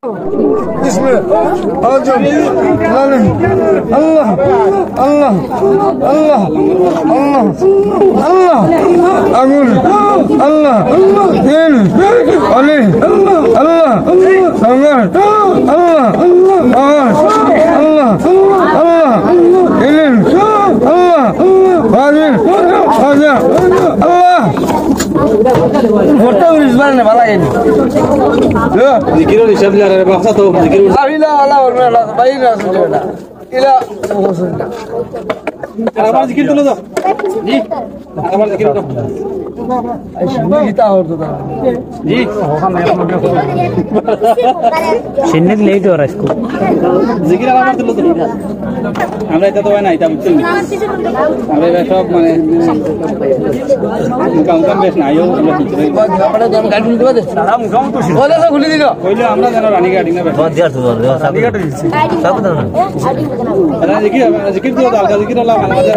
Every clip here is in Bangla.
بسم الله الله الله الله الله الله أقول الله دين علي الله سمع الله الله الله الله إلين الله فاضل فاضل الله मोटा उस बार ने वाला है लो जिक्र निशब ले रहे बक्सा तो जिक्र इला अल्लाह और मैं अल्लाह भाई ना सुनो ना इला वो सुनना हमारा जिक्र तो लो जी हमारा जिक्र तो ऐसे गीता और तो जी शिन्नत लेट हो रहा है इसको जिक्र हमारा तो लो तो আমরা এটা তো হয় না এটা বুঝছেন আমরা এটা সব মানে কাম বেশ না আইও আমরা ভিতরে আমরা দাম গাড়ি নিতে পারে সারাম গাম তো বলে তো খুলে দিল কইলে আমরা জানো রানী গাড়ি না বেশ দিয়ার তো রানী গাড়ি দিছি সব দাও না আরে জিকির তো দাও জিকির আল্লাহ আমাদের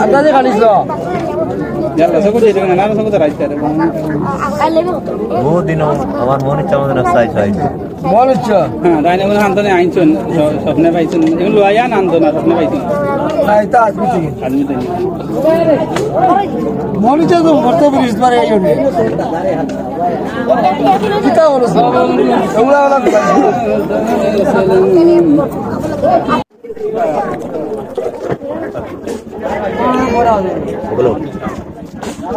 আদাজে গাড়িছ যারা সব দিয়ে দেন না সব তো রাইতে রে বহু দিন আমার মনে চাও না সাইজ হয় মনে ইচ্ছা হ্যাঁ রাইনে মনে আনতনে আইনছন স্বপ্নে পাইছেন এগুলো লয়া না আনতো না স্বপ্নে পাইছেন নাই তা আজমি থেকে মনে ইচ্ছা তো করতে পারিস পারে এই জন্য কিতা হলো ওগুলা ওলা বলো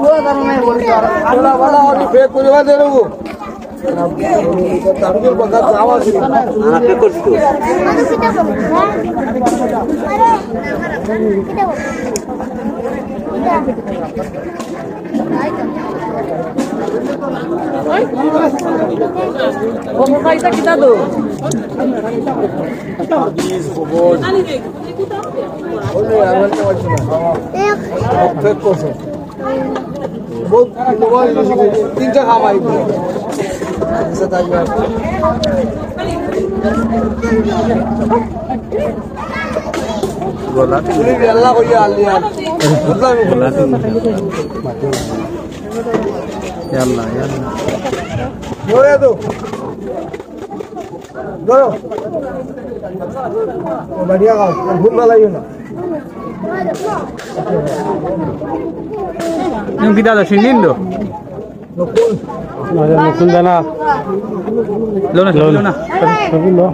ওরা কারণে বলি ওলা ওলা ওই ফেক করে দে রগো তারুর বগা আওয়াজ না ফেক করছ তো ও মোবাইলটা কিটা দো প্লিজ খবর ওলে আমার তো আছে না ফেক করছ बहुत मोबाइल तीन जगह हमारी बोला अल्लाह को ये अल्लाह अल्लाह बोले तो बोलो बढ़िया का भूल वाला ही ना Yung kita ada sinin do. Nukul. Ada nukul dana. Lona. Nukul lo.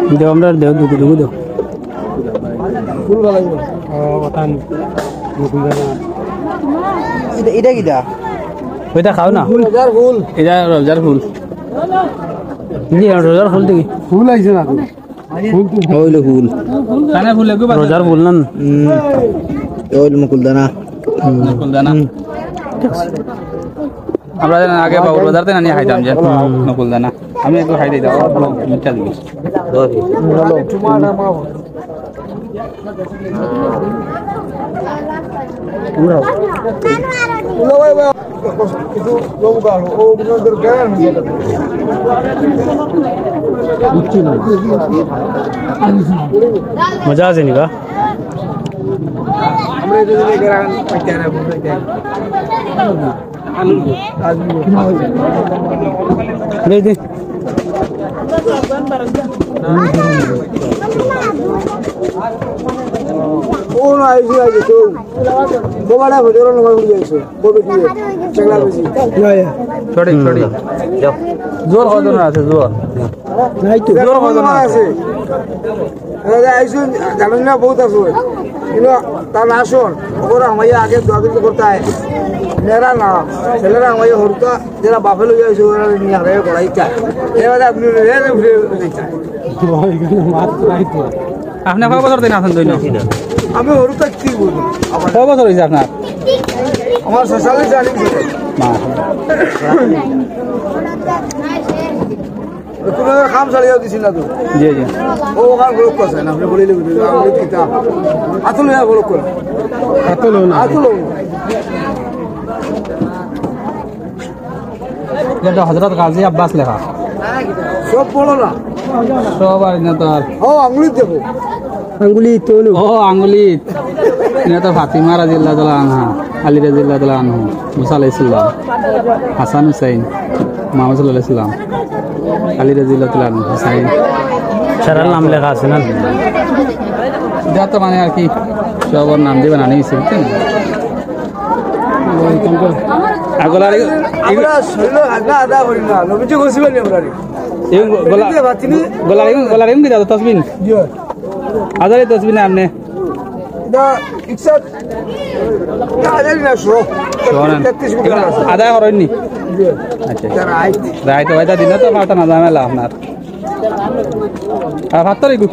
Hindi আমরা দেও দুগু দেও। ফুল वाला ही। ওখান নকুল দানা। এটা কিটা? ওইটা খাও না। রোজার ফুল। এটা রোজার ফুল। নি রোজার ফুল দেখি। ফুল আইছে না। ফুল তো হইলো ফুল। কানে ফুল লাগবে রোজার ফুল না। ওই নকুল দানা। নকুল দানা আমরা আগে বাবুর বাজারতে না নিয়ে খাইতাম যে নকুল দানা আমি একটু খাই দিই দাও মিঠা দিস মজা আছে নিকা আমরা এটা দিয়ে গ্রান পাইতারা বুঝাইতে আলু আজমি দে দে ও না আইছে তো বড়া ভিডিও না মার যাইছে বড় দিয়ে চগলা বেশি ছোড়ি যাও জোর হবে না আছে জোর নাই তো জোর হবে না আছে আরে আইছো জানেন না বহুত আছে কিন্তু তার আসুন ওরা আমায় আগে দাদুকে করতে হয় মেরা না ছেলেরা আমায় হরতা যারা বাপে লই যাইছে ওরা নিয়ে আগে করাই চায় এবার আপনি রেলে ফিরে চায় আপনি কয় বছর দিন আছেন দইন আমি হরতা কি বলবো কয় বছর হইছে আপনার আমার 46 জানি মা तुम्हें काम चलिए दिसी ना तो जी वो काम ब्लॉक कर ना आपने बोली ले आपने किताब आतुल है ब्लॉक कर आतुल ये तो हजरत गाजी अब्बास लिखा सब बोलो ना सब আর না তো ও আঙ্গুলি দেখো আঙ্গুলি তোলো ও আঙ্গুলি এটা তো ফাতিমা রাদিয়াল্লাহু তাআলা আনহা আলী রাদিয়াল্লাহু তাআলা আনহু মুসা আলাইহিস সালাম হাসান হুসাইন মোহাম্মদ সাল্লাল্লাহু আলাইহি সাল্লাম আলী রাদিয়াল্লাহু তাআলা হুসাইন সারার নাম লেখা আছে না যা তো মানে আর কি সবার নাম দিয়ে বানানো হয়েছে বুঝছেন আগলা আমরা শৈল আগা আদা করি না নবীজি গছিবেন আমরা এই গলা গলা কি দাও তসবিন জি আজারে তসবিন আপনি এটা ইকসাত আদাই না শো শোনেন 33 গুণ আছে আদায় হরইনি জি আচ্ছা তার আইত রাইট ওইটা দিন তো মাটা না জামেলা আপনার আর ভাত তরি গু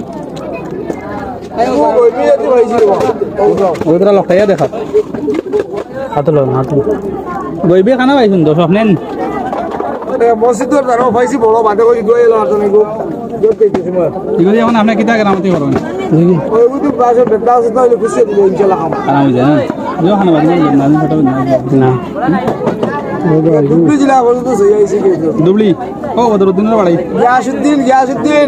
ও বইবি এত হইছি ও ওইটা লখাইয়া দেখা হাতল হাতল গইবে খানা পাইছুন তো স্বপ্নেন মসজিদের তারও পাইছি বড় বাঁধে কই দই এলো আর তো নিগো জোতে দিছি মই এগুলো যখন আপনি কিতা কেরামতি করবেন ওই বুঝু বাসে বেটা আছে তাহলে খুশি দিব ইনশাআল্লাহ আরাম হয়ে যায় না যো খানা বাজি না ফটো না দুবলি জেলা বলতো তো সই আইছি কে দুবলি ও বদরুদ্দিনের বাড়ি গিয়াসউদ্দিন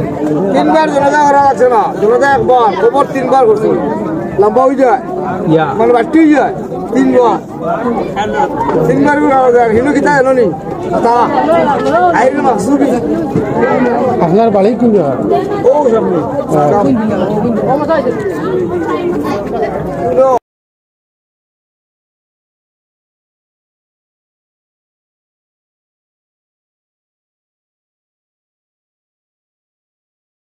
তিনবার জনাজা করা আছে না জনাজা একবার খবর তিনবার করছি লম্বা হয়ে যায় ইয়া মানে বাড়তি যায় তিনবার করা যায় হিন্দু কিতা এলো নি তা আইরে মাকসুবি আপনার বাড়ি কোন জায়গা ও সামনে